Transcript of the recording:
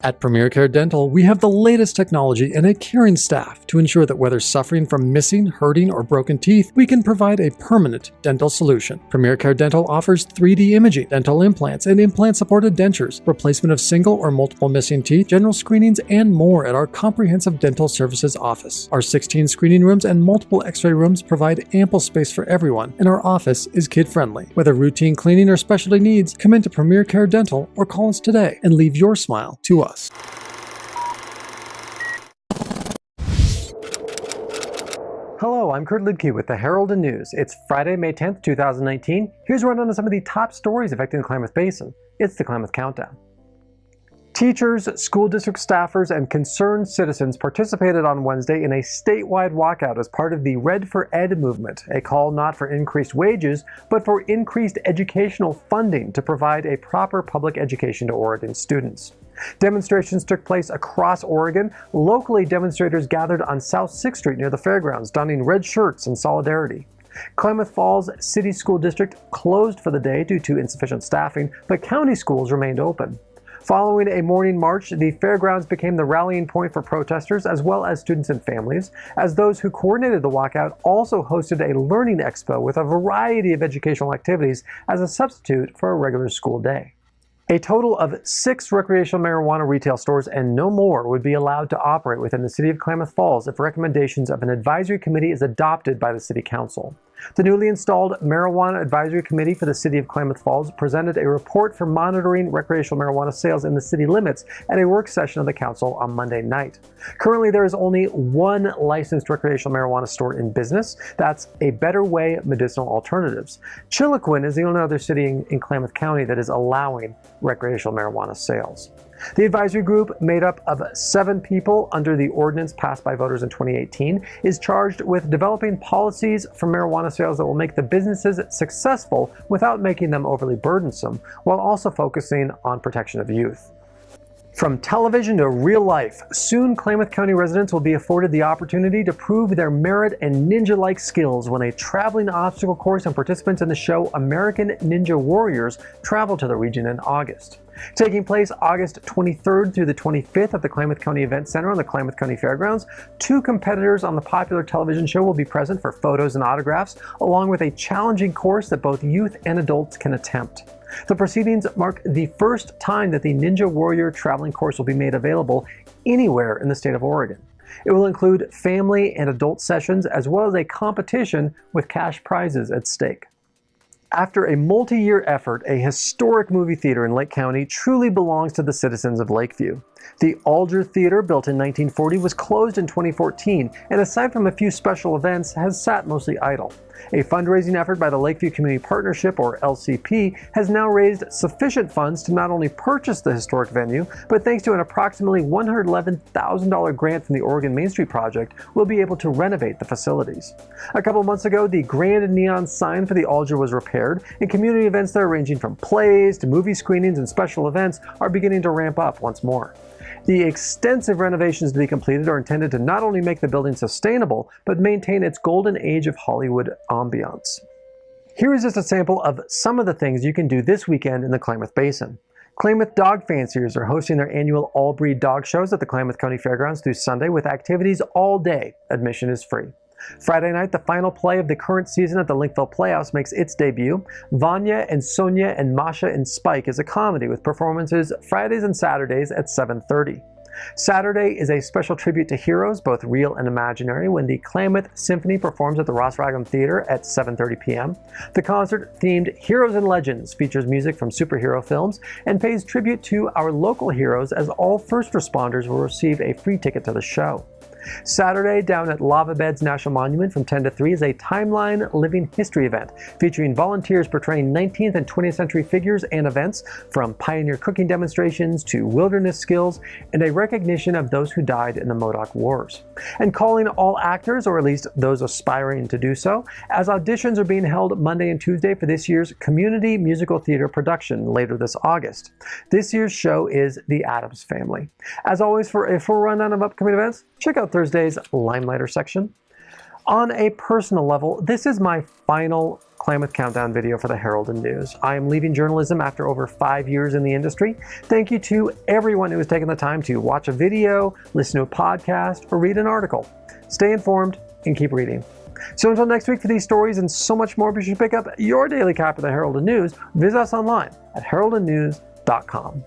At Premier Care Dental, we have the latest technology and a caring staff to ensure that whether suffering from missing, hurting, or broken teeth, we can provide a permanent dental solution. Premier Care Dental offers 3D imaging, dental implants, and implant-supported dentures, replacement of single or multiple missing teeth, general screenings, and more at our comprehensive dental services office. Our 16 screening rooms and multiple x-ray rooms provide ample space for everyone, and our office is kid-friendly. Whether routine cleaning or specialty needs, come into Premier Care Dental or call us today and leave your smile to us. Hello, I'm Kurt Liedtke with the Herald and News. It's Friday, May 10th, 2019. Here's a rundown of some of the top stories affecting the Klamath Basin. It's the Klamath Countdown. Teachers, school district staffers, and concerned citizens participated on Wednesday in a statewide walkout as part of the Red for Ed movement, a call not for increased wages, but for increased educational funding to provide a proper public education to Oregon students. Demonstrations took place across Oregon. Locally, demonstrators gathered on South 6th Street near the fairgrounds, donning red shirts in solidarity. Klamath Falls City School District closed for the day due to insufficient staffing, but county schools remained open. Following a morning march, the fairgrounds became the rallying point for protesters as well as students and families, as those who coordinated the walkout also hosted a learning expo with a variety of educational activities as a substitute for a regular school day. A total of 6 recreational marijuana retail stores and no more would be allowed to operate within the city of Klamath Falls if recommendations of an advisory committee is adopted by the city council. The newly installed Marijuana Advisory Committee for the City of Klamath Falls presented a report for monitoring recreational marijuana sales in the city limits at a work session of the council on Monday night. Currently, there is only one licensed recreational marijuana store in business. That's A Better Way Medicinal Alternatives. Chiloquin is the only other city in Klamath County that is allowing recreational marijuana sales. The advisory group, made up of 7 people under the ordinance passed by voters in 2018, is charged with developing policies for marijuana sales that will make the businesses successful without making them overly burdensome, while also focusing on protection of youth. From television to real life, soon Klamath County residents will be afforded the opportunity to prove their merit and ninja-like skills when a traveling obstacle course and participants in the show American Ninja Warriors travel to the region in August. Taking place August 23rd through the 25th at the Klamath County Event Center on the Klamath County Fairgrounds, 2 competitors on the popular television show will be present for photos and autographs, along with a challenging course that both youth and adults can attempt. The proceedings mark the first time that the Ninja Warrior traveling course will be made available anywhere in the state of Oregon. It will include family and adult sessions as well as a competition with cash prizes at stake. After a multi-year effort, a historic movie theater in Lake County truly belongs to the citizens of Lakeview. The Alger Theater, built in 1940, was closed in 2014, and aside from a few special events, has sat mostly idle. A fundraising effort by the Lakeview Community Partnership, or LCP, has now raised sufficient funds to not only purchase the historic venue, but thanks to an approximately $111,000 grant from the Oregon Main Street Project, will be able to renovate the facilities. A couple months ago, the grand neon sign for the Alger was repaired, and community events there ranging from plays to movie screenings and special events are beginning to ramp up once more. The extensive renovations to be completed are intended to not only make the building sustainable, but maintain its golden age of Hollywood ambiance. Here is just a sample of some of the things you can do this weekend in the Klamath Basin. Klamath dog fanciers are hosting their annual all-breed dog shows at the Klamath County Fairgrounds through Sunday with activities all day. Admission is free. Friday night, the final play of the current season at the Linkville Playhouse makes its debut. Vanya and Sonia and Masha and Spike is a comedy with performances Fridays and Saturdays at 7:30. Saturday is a special tribute to heroes, both real and imaginary, when the Klamath Symphony performs at the Ross Ragam Theater at 7:30 p.m. The concert, themed Heroes and Legends, features music from superhero films and pays tribute to our local heroes, as all first responders will receive a free ticket to the show. Saturday, down at Lava Beds National Monument from 10 to 3 is a Timeline Living History event featuring volunteers portraying 19th and 20th century figures and events, from pioneer cooking demonstrations to wilderness skills, and a recognition of those who died in the Modoc Wars. And calling all actors, or at least those aspiring to do so, as auditions are being held Monday and Tuesday for this year's Community Musical Theater production later this August. This year's show is The Addams Family. As always, for a full rundown of upcoming events, check out Thursday's Limelighter section. On a personal level, this is my final Klamath Countdown video for the Herald and News. I am leaving journalism after over 5 years in the industry. Thank you to everyone who has taken the time to watch a video, listen to a podcast, or read an article. Stay informed and keep reading. So until next week for these stories and so much more, be sure to pick up your daily copy of the Herald and News. Visit us online at heraldandnews.com.